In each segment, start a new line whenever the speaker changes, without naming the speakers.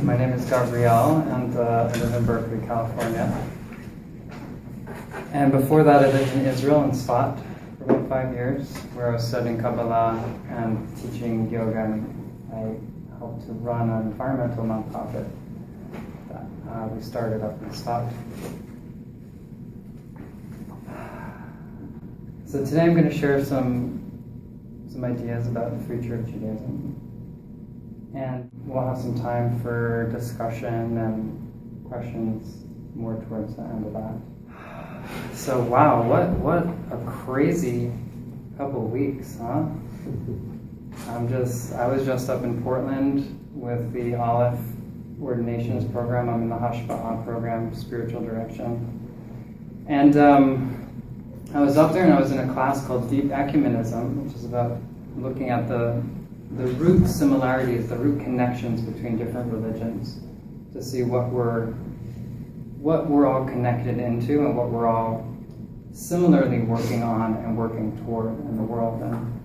My name is Gabrielle, and I live in Berkeley, California. And before that, I lived in Israel in Sfat for about 5 years, where I was studying Kabbalah and teaching yoga, and I helped to run an environmental nonprofit that we started up in Sfat. So today I'm going to share some ideas about the future of Judaism. And we'll have some time for discussion and questions more towards the end of that. So wow, what a crazy couple of weeks, huh? I was just up in Portland with the Aleph Ordinations program. I'm in the Hashpa'ah program, Spiritual Direction. And I was up there and I was in a class called Deep Ecumenism, which is about looking at the root similarities, the root connections between different religions, to see what we're all connected into and what we're all similarly working on and working toward in the world. And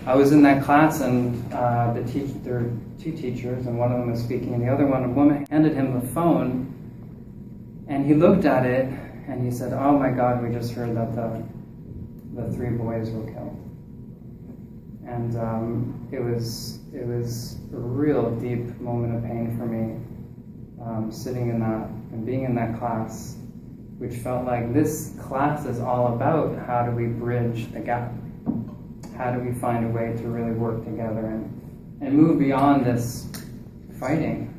I was in that class, and there were two teachers, and one of them was speaking, and the other one, a woman, handed him the phone, and he looked at it, and he said, "Oh my God, we just heard that the 3 boys were killed." And it was a real deep moment of pain for me, sitting in that and being in that class, which felt like this class is all about how do we bridge the gap? How do we find a way to really work together and move beyond this fighting,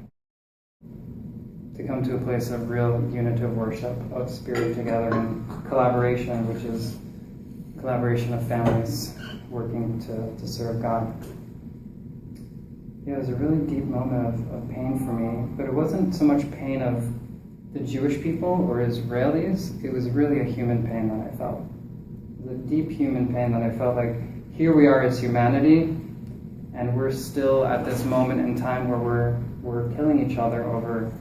to come to a place of real unitive worship, of spirit together, and collaboration, which is collaboration of families working to serve God. Yeah, it was a really deep moment of pain for me, but it wasn't so much pain of the Jewish people or Israelis. It was really a human pain that I felt. It was a deep human pain that I felt like here we are as humanity, and we're still at this moment in time where we're killing each other over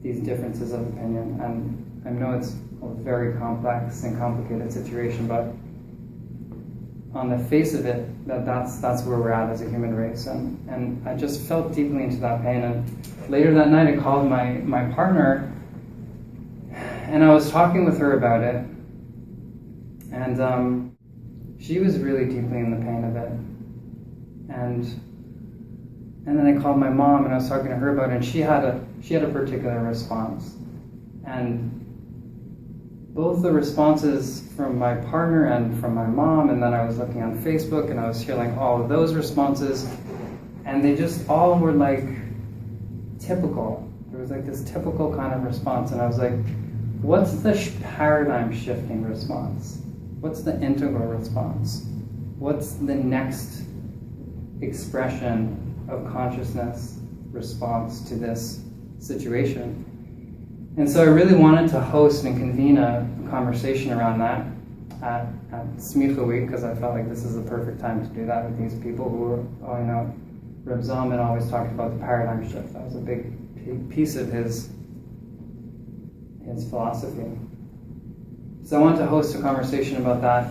these differences of opinion. And I know it's a very complex and complicated situation, but on the face of it, that's where we're at as a human race. And I just felt deeply into that pain. And later that night I called my partner, and I was talking with her about it. And she was really deeply in the pain of it. And then I called my mom, and I was talking to her about it, and she had a particular response. And both the responses from my partner and from my mom, and then I was looking on Facebook and I was hearing all of those responses, and they just all were like typical. There was like this typical kind of response, and I was like, what's the paradigm shifting response? What's the integral response? What's the next expression of consciousness response to this situation? And so I really wanted to host and convene a conversation around that at Smicha Week, because I felt like this is the perfect time to do that with these people who were, Reb Zalman always talked about the paradigm shift. That was a big piece of his philosophy. So I wanted to host a conversation about that.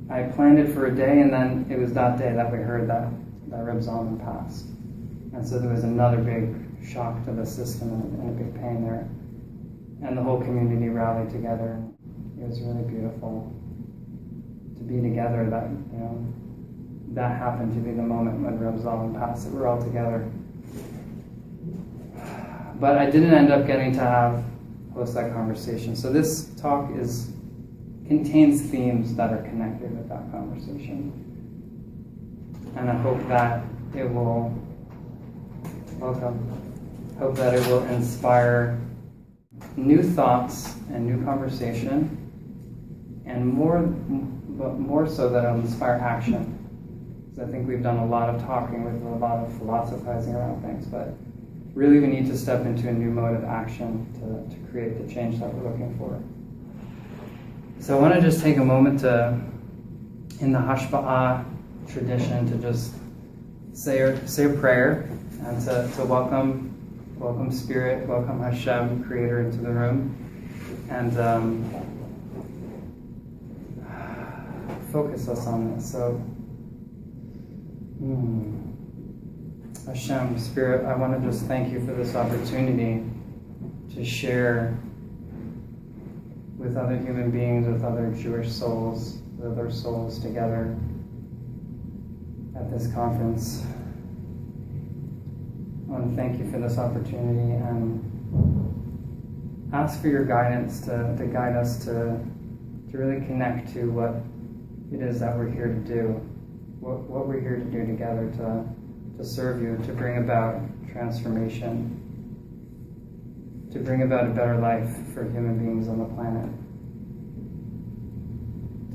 I planned it for a day, and then it was that day that we heard that Reb Zalman passed. And so there was another big shock to the system and a big pain there. And the whole community rallied together, and it was really beautiful to be together. That happened to be the moment when Reb Zalman passed, that we're all together. But I didn't end up getting to host that conversation. So this talk contains themes that are connected with that conversation. And I hope that it will inspire new thoughts and new conversation, and more so that it'll inspire action. Because I think we've done a lot of talking with a lot of philosophizing around things, but really we need to step into a new mode of action to create the change that we're looking for. So I want to just take a moment to, in the Hashpa'ah tradition, to just say a prayer and to welcome Spirit, welcome Hashem, Creator, into the room, and focus us on this. So Hashem, Spirit, I want to just thank you for this opportunity to share with other human beings, with other Jewish souls, with other souls together at this conference. I want to thank you for this opportunity and ask for your guidance to guide us to really connect to what it is that we're here to do, what we're here to do together to serve you, to bring about transformation, to bring about a better life for human beings on the planet,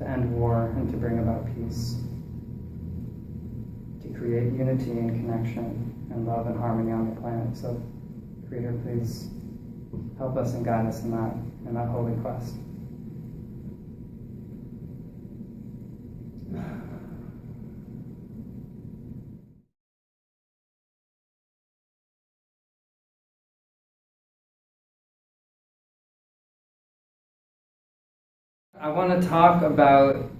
to end war and to bring about peace, to create unity and connection and love and harmony on the planet. So, Creator, please help us and guide us in that holy quest. I want to talk about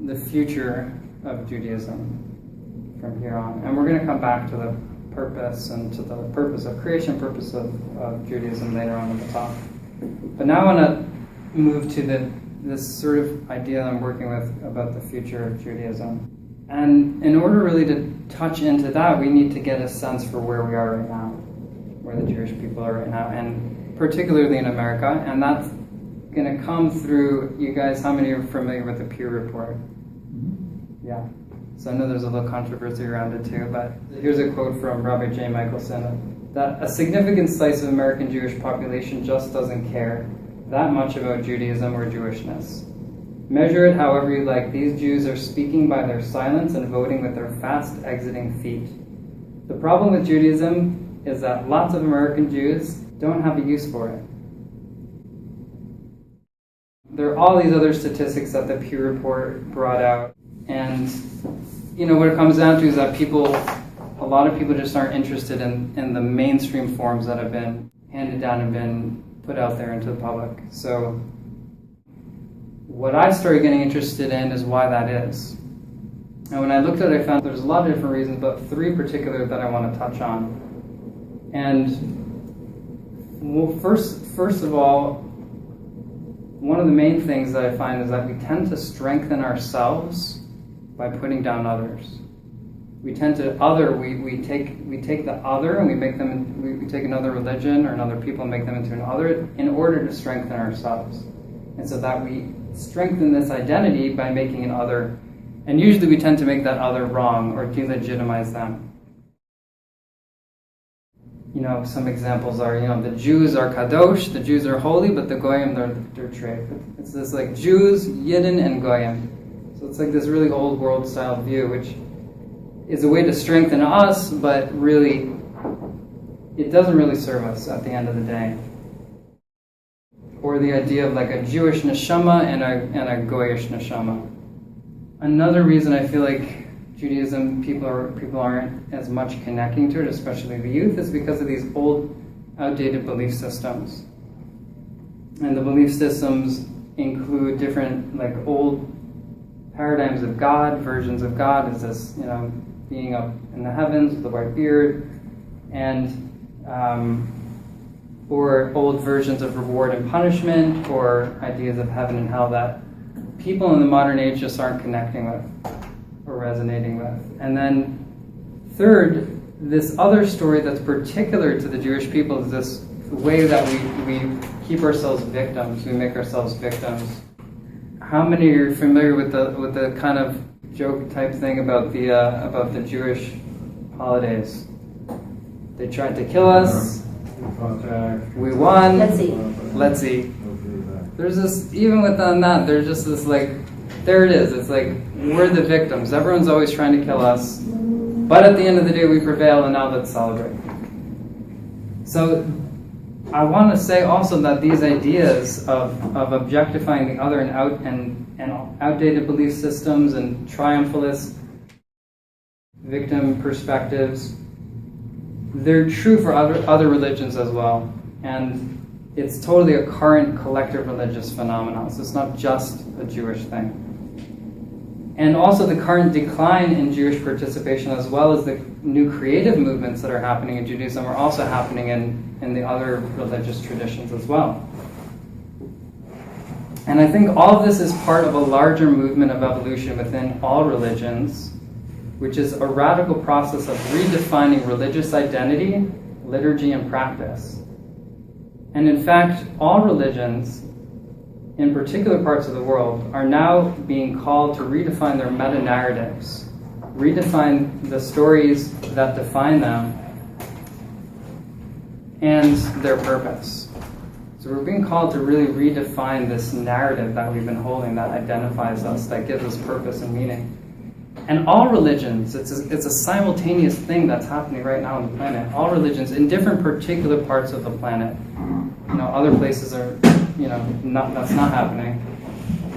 the future of Judaism from here on. And we're going to come back to the purpose and to the purpose of creation, purpose of Judaism later on in the talk. But now I want to move to this sort of idea that I'm working with about the future of Judaism. And in order really to touch into that, we need to get a sense for where we are right now, where the Jewish people are right now, and particularly in America. And that's going to come through, you guys, how many are familiar with the Pew Report? Yeah. So I know there's a little controversy around it too, but here's a quote from Rabbi J. Michelson, that a significant slice of American Jewish population just doesn't care that much about Judaism or Jewishness. Measure it however you like, these Jews are speaking by their silence and voting with their fast exiting feet. The problem with Judaism is that lots of American Jews don't have a use for it. There are all these other statistics that the Pew Report brought out, and what it comes down to is that a lot of people just aren't interested in the mainstream forms that have been handed down and been put out there into the public. So what I started getting interested in is why that is. And when I looked at it, I found there's a lot of different reasons, but three particular that I want to touch on. And first of all, one of the main things that I find is that we tend to strengthen ourselves by putting down others. We tend to we take the other and we take another religion or another people and make them into an other in order to strengthen ourselves. And so that we strengthen this identity by making an other, and usually we tend to make that other wrong or delegitimize them. Some examples are, the Jews are kadosh, the Jews are holy, but the goyim, they're treif. It's this like Jews, Yidden, and goyim. So it's like this really old world style view, which is a way to strengthen us, but really, it doesn't really serve us at the end of the day. Or the idea of like a Jewish neshama and a goyish neshama. Another reason I feel like Judaism, people aren't as much connecting to it, especially the youth, is because of these old, outdated belief systems. And the belief systems include different, like, old paradigms of God, versions of God, as this, being up in the heavens with a white beard, and or old versions of reward and punishment, or ideas of heaven and hell that people in the modern age just aren't connecting with or resonating with. And then third, this other story that's particular to the Jewish people is this way that we keep ourselves victims, we make ourselves victims. How many are familiar with the kind of joke type thing about the Jewish holidays? They tried to kill us, we won, let's eat. There's this, even within that, there's just this like, there it is, it's like, we're the victims. Everyone's always trying to kill us, but at the end of the day we prevail, and now let's celebrate. So I want to say also that these ideas of objectifying the other and outdated belief systems and triumphalist victim perspectives, they're true for other religions as well. And it's totally a current collective religious phenomenon. So it's not just a Jewish thing. And also the current decline in Jewish participation, as well as the new creative movements that are happening in Judaism, are also happening in the other religious traditions as well. And I think all of this is part of a larger movement of evolution within all religions, which is a radical process of redefining religious identity, liturgy, and practice. And in fact, all religions, in particular parts of the world, are now being called to redefine their meta-narratives, redefine the stories that define them, and their purpose. So we're being called to really redefine this narrative that we've been holding that identifies us, that gives us purpose and meaning. And all religions, it's a simultaneous thing that's happening right now on the planet. All religions in different particular parts of the planet. Other places are, that's not happening.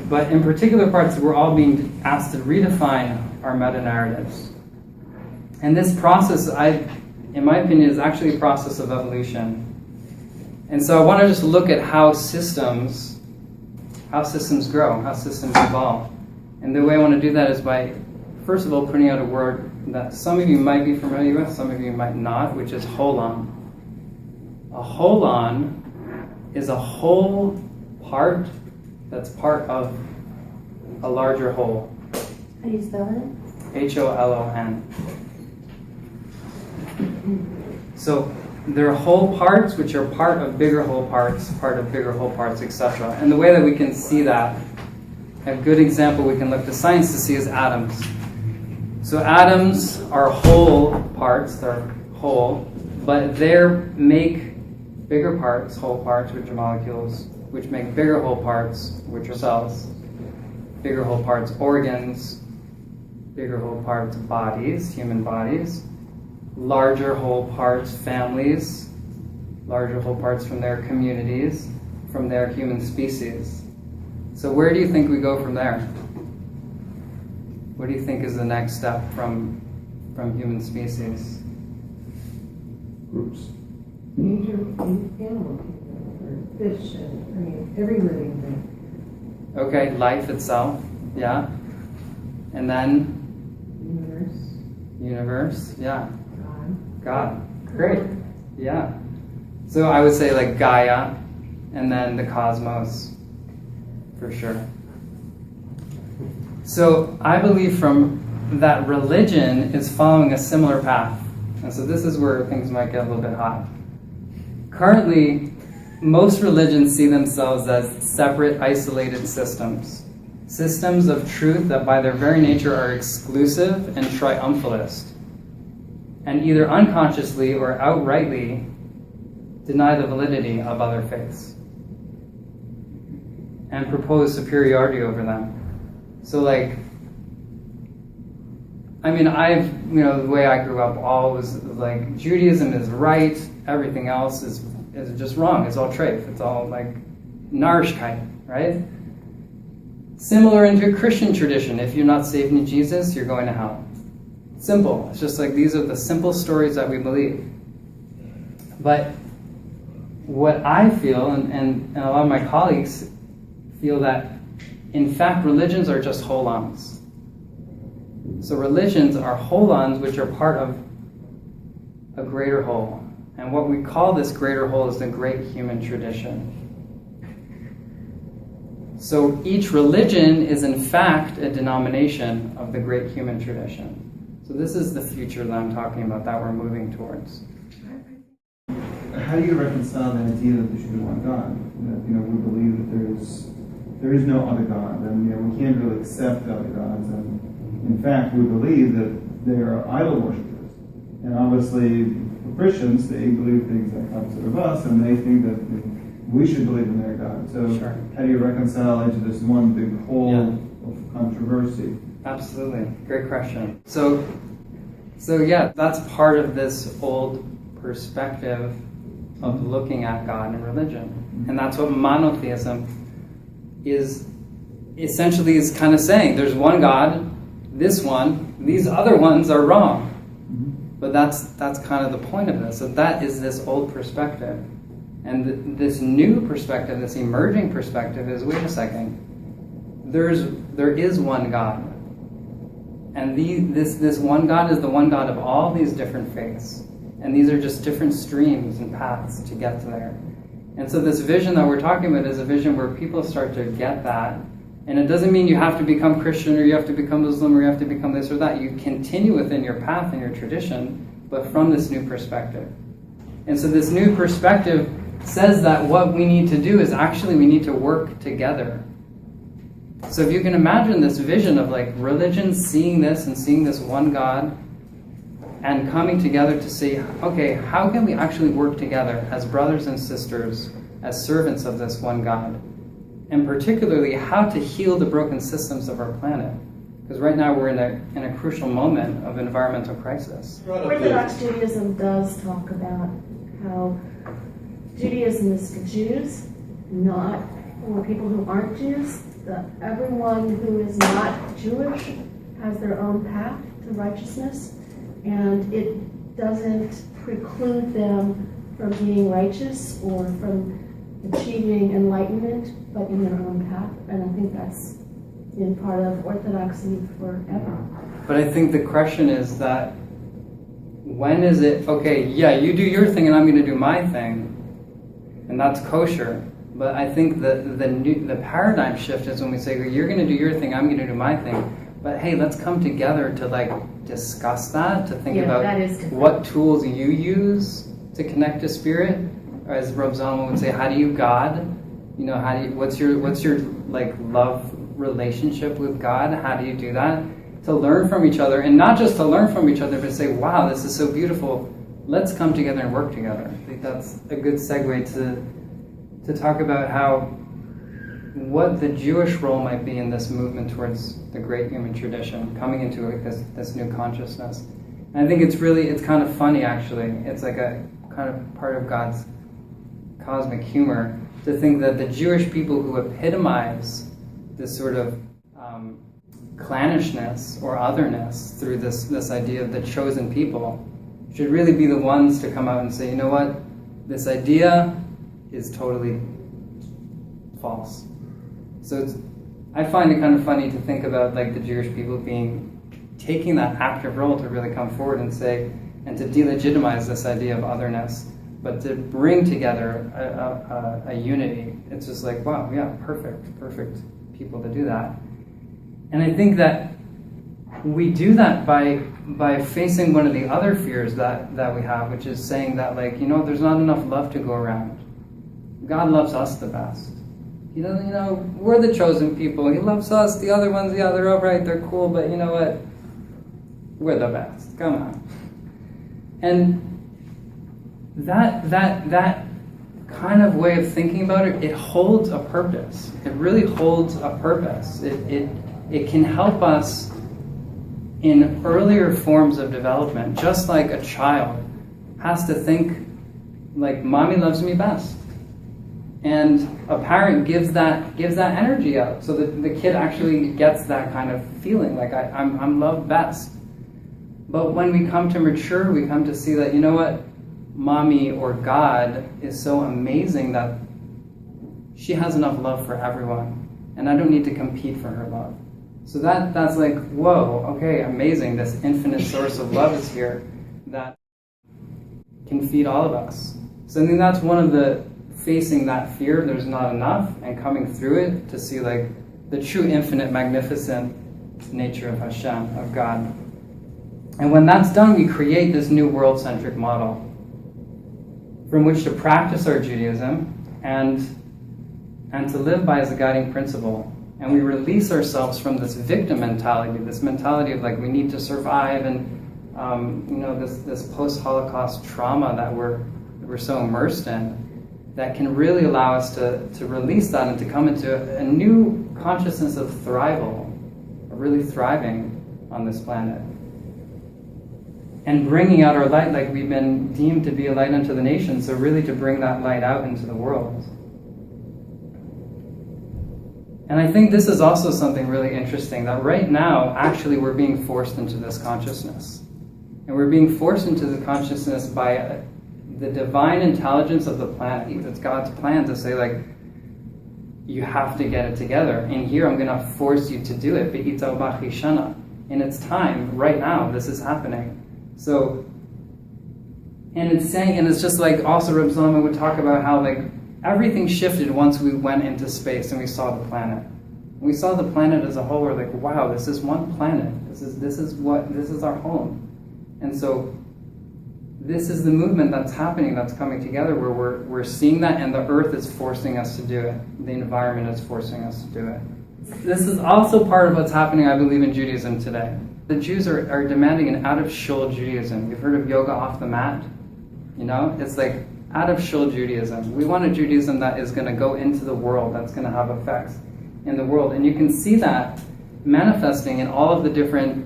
But in particular parts, we're all being asked to redefine our meta-narratives. And this process, in my opinion, is actually a process of evolution. And so I want to just look at how systems grow, how systems evolve. And the way I want to do that is by, first of all, putting out a word that some of you might be familiar with, some of you might not, which is holon. A holon is a whole part that's part of a larger whole.
How do you spell it?
Holon. So there are whole parts which are part of bigger whole parts, etc. And the way that we can see that, a good example we can look to science to see is atoms. So atoms are whole parts, they're whole, but they make bigger parts, whole parts, which are molecules, which make bigger whole parts, which are cells, bigger whole parts, organs, bigger whole parts, bodies, human bodies, larger whole parts, families, larger whole parts from their communities, from their human species. So where do you think we go from there? What do you think is the next step from human species?
Groups.
Major animal, or fish, every living thing.
Okay, life itself, yeah. And then? Universe, yeah. God. Great, yeah. So I would say like Gaia, and then the cosmos, for sure. So I believe that religion is following a similar path. And so this is where things might get a little bit hot. Currently, most religions see themselves as separate, isolated systems. Systems of truth that by their very nature are exclusive and triumphalist, and either unconsciously or outrightly deny the validity of other faiths and propose superiority over them. So the way I grew up, all was like, Judaism is right, everything else is just wrong, it's all treif, it's all like Narishkeit, right? Similar into Christian tradition, if you're not saved in Jesus, you're going to hell. Simple. It's just like these are the simple stories that we believe. But what I feel, and a lot of my colleagues feel, that in fact religions are just holons. So religions are holons which are part of a greater whole. And what we call this greater whole is the great human tradition. So each religion is in fact a denomination of the great human tradition. So this is the future that I'm talking about, that we're moving towards.
How do you reconcile the idea that there should be one God? That we believe that there is no other God, and we can't really accept other gods. And in fact, we believe that they are idol worshippers. And obviously, for Christians, they believe things like opposite of us, and they think that we should believe in their God. So
sure.
How do you reconcile into this one big whole of controversy?
Absolutely. Great question. So yeah, that's part of this old perspective of looking at God and religion. And that's what monotheism is kind of saying. There's one God, this one, these other ones are wrong. But that's kind of the point of this. So that is this old perspective. And this new perspective, this emerging perspective is, wait a second, there is one God. And this one God is the one God of all these different faiths. And these are just different streams and paths to get to there. And so this vision that we're talking about is a vision where people start to get that. And it doesn't mean you have to become Christian or you have to become Muslim or you have to become this or that. You continue within your path and your tradition, but from this new perspective. And so this new perspective says that what we need to do is actually we need to work together. So if you can imagine this vision of like religion seeing this and seeing this one God and coming together to say, okay, how can we actually work together as brothers and sisters, as servants of this one God? And particularly how to heal the broken systems of our planet. Because right now we're in a crucial moment of environmental crisis.
Orthodox Judaism does talk about how Judaism is for Jews, not for people who aren't Jews. That everyone who is not Jewish has their own path to righteousness, and it doesn't preclude them from being righteous or from achieving enlightenment, but in their own path. And I think that's been part of Orthodoxy forever.
But I think the question is that when is it, okay, yeah, you do your thing and I'm going to do my thing, and that's kosher. But I think the paradigm shift is when we say, you're going to do your thing, I'm going to do my thing. But hey, let's come together to like discuss that, to think about what tools you use to connect to spirit. Or as Rob Zalman would say, how do you God? You know, what's your like love relationship with God? How do you do that? To learn from each other, and not just to learn from each other, but say, wow, this is so beautiful. Let's come together and work together. I think that's a good segue to talk about what the Jewish role might be in this movement towards the great human tradition, coming into this new consciousness. And I think it's kind of funny, actually. It's like a kind of part of God's cosmic humor to think that the Jewish people who epitomize this sort of clannishness or otherness through this idea of the chosen people should really be the ones to come out and say, you know what, this idea is totally false. So I find it kind of funny to think about like the Jewish people taking that active role to really come forward and say, and to delegitimize this idea of otherness, but to bring together a unity. It's just like, wow, yeah, perfect people to do that. And I think that we do that by facing one of the other fears that we have, which is saying that, like, you know, there's not enough love to go around. God loves us the best. He doesn't, you know, we're the chosen people. He loves us. The other ones, yeah, they're all right, they're cool, but you know what? We're the best. Come on. And that kind of way of thinking about it holds a purpose. It really holds a purpose. It can help us in earlier forms of development, just like a child has to think like, mommy loves me best. And a parent gives that energy out so that the kid actually gets that kind of feeling, like I'm loved best. But when we come to mature, we come to see that, you know what, mommy or God is so amazing that she has enough love for everyone, and I don't need to compete for her love. So that's like, whoa, okay, amazing. This infinite source of love is here that can feed all of us. So I think that's one of the, facing that fear, there's not enough, and coming through it to see like the true infinite, magnificent nature of Hashem, of God. And when that's done, we create this new world-centric model from which to practice our Judaism and to live by as a guiding principle. And we release ourselves from this victim mentality, this mentality of like we need to survive, and you know, this post-Holocaust trauma that we're so immersed in, that can really allow us to release that and to come into a new consciousness of thrival, of really thriving on this planet. And bringing out our light, like we've been deemed to be a light unto the nations, so really to bring that light out into the world. And I think this is also something really interesting, that right now, actually, we're being forced into this consciousness. And we're being forced into the consciousness by the divine intelligence of the planet. It's God's plan to say, like, you have to get it together. And here I'm going to force you to do it. in its time, right now, this is happening. So, and it's saying, and it's just like also Reb Zalman would talk about how like everything shifted once we went into space and we saw the planet. We saw the planet as a whole. We're like, wow, this is one planet. This is our home. And so this is the movement that's happening, that's coming together, where we're seeing that, and the earth is forcing us to do it. The environment is forcing us to do it. This is also part of what's happening, I believe, in Judaism today. The Jews are demanding an out-of-shul Judaism. You've heard of yoga off the mat? You know, it's like out-of-shul Judaism. We want a Judaism that is going to go into the world, that's going to have effects in the world. And you can see that manifesting in all of the different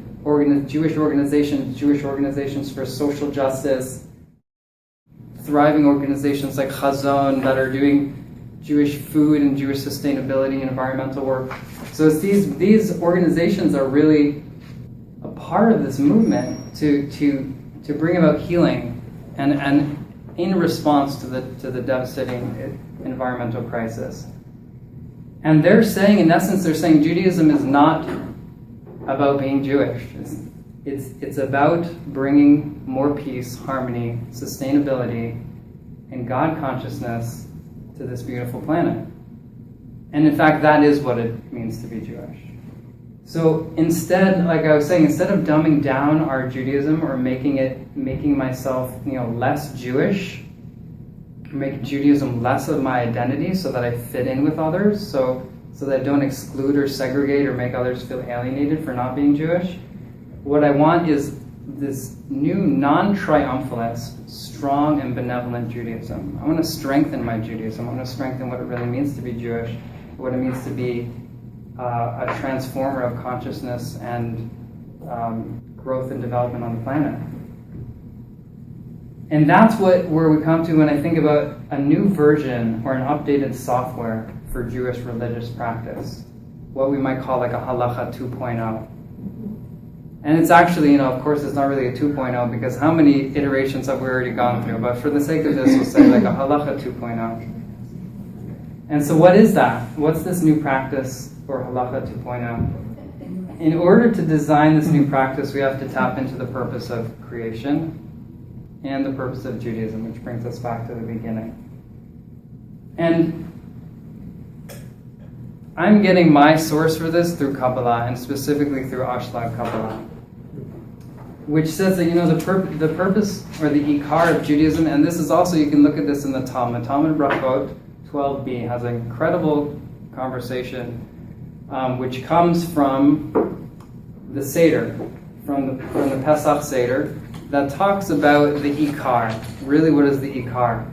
Jewish organizations for social justice, thriving organizations like Chazon that are doing Jewish food and Jewish sustainability and environmental work. So it's these organizations are really a part of this movement to bring about healing and in response to the devastating environmental crisis. And they're saying, in essence, Judaism is not about being Jewish. It's about bringing more peace, harmony, sustainability, and God consciousness to this beautiful planet. And in fact, that is what it means to be Jewish. So instead, like I was saying, instead of dumbing down our Judaism or making myself, less Jewish, make Judaism less of my identity so that I fit in with others, so that I don't exclude or segregate or make others feel alienated for not being Jewish. What I want is this new non-triumphalist, strong and benevolent Judaism. I want to strengthen my Judaism. I want to strengthen what it really means to be Jewish, what it means to be a transformer of consciousness and growth and development on the planet. And that's where we come to when I think about a new version or an updated software for Jewish religious practice, what we might call like a halacha 2.0. And it's actually, of course it's not really a 2.0 because how many iterations have we already gone through? But for the sake of this, we'll say like a halacha 2.0. And so what is that? What's this new practice for halacha 2.0? In order to design this new practice, we have to tap into the purpose of creation and the purpose of Judaism, which brings us back to the beginning. And I'm getting my source for this through Kabbalah, and specifically through Ashlag Kabbalah, which says that, the purpose or the ikar of Judaism, and this is also, you can look at this in the Talmud. Talmud Brachot 12b has an incredible conversation, which comes from the Seder, from the Pesach Seder, that talks about the ikar. Really, what is the ikar?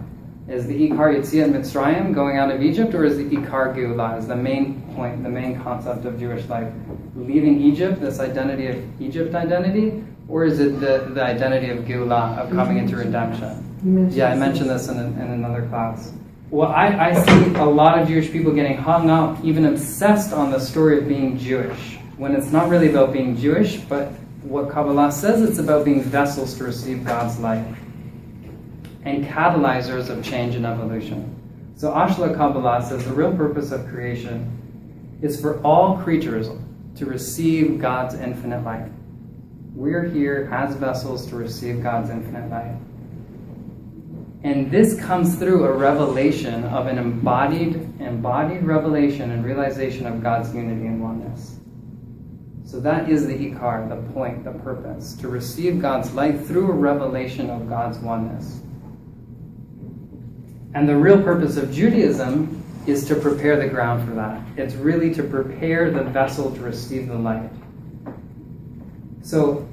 Is the ikar Yetziat Mitzrayim, going out of Egypt, or is the ikar Geulah, is the main point, the main concept of Jewish life? Leaving Egypt, this identity of Egypt identity, or is it the identity of Geulah, of coming into redemption? Yeah, I mentioned this in another class. Well, I see a lot of Jewish people getting hung up, even obsessed on the story of being Jewish, when it's not really about being Jewish, but what Kabbalah says, it's about being vessels to receive God's light and catalyzers of change and evolution. So Ashla Kabbalah says the real purpose of creation is for all creatures to receive God's infinite light. We're here as vessels to receive God's infinite light. And this comes through a revelation of an embodied revelation and realization of God's unity and oneness. So that is the ikar, the point, the purpose, to receive God's light through a revelation of God's oneness. And the real purpose of Judaism is to prepare the ground for that. It's really to prepare the vessel to receive the light. So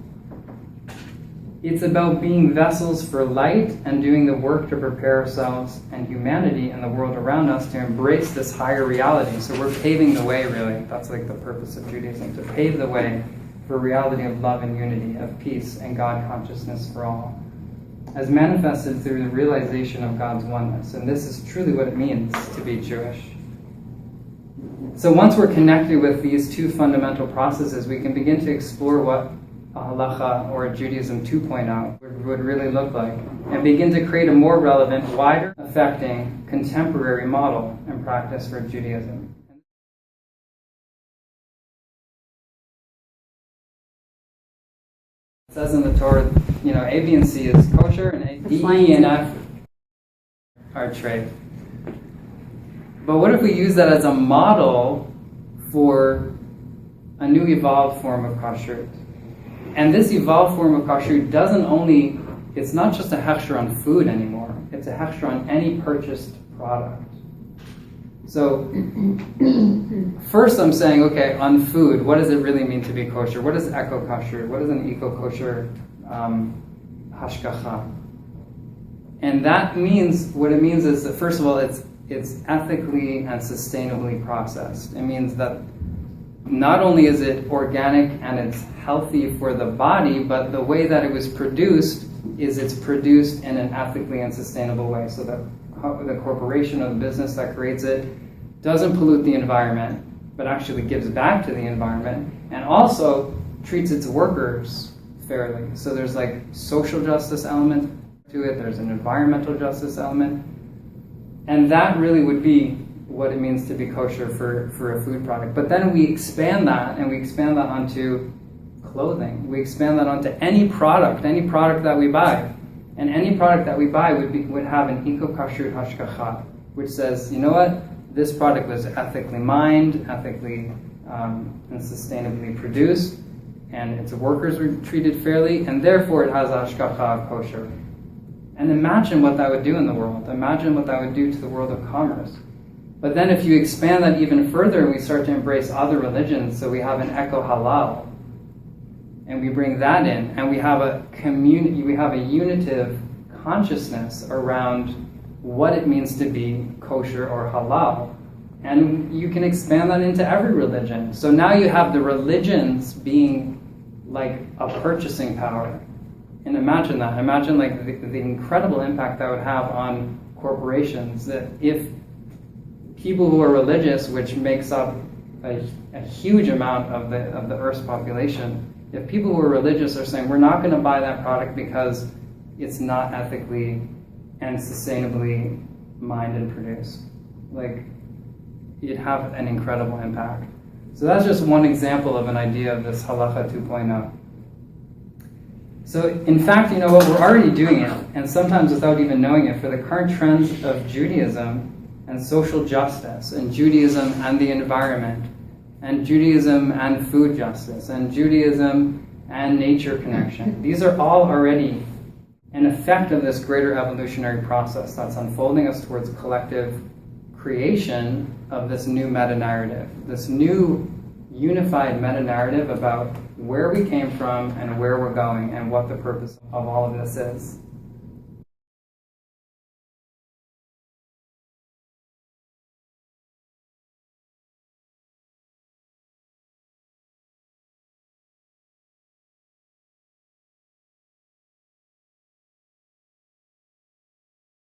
it's about being vessels for light and doing the work to prepare ourselves and humanity and the world around us to embrace this higher reality. So we're paving the way, really. That's like the purpose of Judaism, to pave the way for a reality of love and unity, of peace and God consciousness for all, as manifested through the realization of God's oneness. And this is truly what it means to be Jewish. So once we're connected with these two fundamental processes, we can begin to explore what a halacha or a Judaism 2.0 would really look like, and begin to create a more relevant, wider affecting, contemporary model and practice for Judaism. says in the Torah, A, B, and C is kosher, and A, D, E, and F are treif. But what if we use that as a model for a new evolved form of kashrut? And this evolved form of kashrut it's not just a hechsher on food anymore, it's a hechsher on any purchased product. So, first I'm saying, okay, on food, what does it really mean to be kosher? What is eco-kosher? What is an eco-kosher hashgacha? And that means, what it means is that, first of all, it's ethically and sustainably processed. It means that not only is it organic and it's healthy for the body, but the way that it was produced is it's produced in an ethically and sustainable way, so that the corporation or the business that creates it doesn't pollute the environment, but actually gives back to the environment, and also treats its workers fairly. So there's like social justice element to it, there's an environmental justice element, and that really would be what it means to be kosher for a food product. But then we expand that, and we expand that onto clothing. We expand that onto any product that we buy. And any product that we buy would have an eco-kashrut hashgacha, which says, you know what, this product was ethically mined, ethically and sustainably produced, and its workers were treated fairly, and therefore it has a hashgacha of kosher. And imagine what that would do in the world. Imagine what that would do to the world of commerce. But then if you expand that even further, we start to embrace other religions, so we have an eco-halal, and we bring that in, and we have a community, we have a unitive consciousness around what it means to be kosher or halal. And you can expand that into every religion. So now you have the religions being like a purchasing power. And imagine that. Imagine like the incredible impact that would have on corporations, that if people who are religious, which makes up a huge amount of the Earth's population, if people who are religious are saying, we're not going to buy that product because it's not ethically and sustainably mined and produced, like, you'd have an incredible impact. So that's just one example of an idea of this halacha 2.0. So in fact, you know what, we're already doing it, and sometimes without even knowing it, for the current trends of Judaism and social justice, and Judaism and the environment, and Judaism and food justice, and Judaism and nature connection. These are all already an effect of this greater evolutionary process that's unfolding us towards collective creation of this new meta-narrative, this new unified meta-narrative about where we came from and where we're going and what the purpose of all of this is.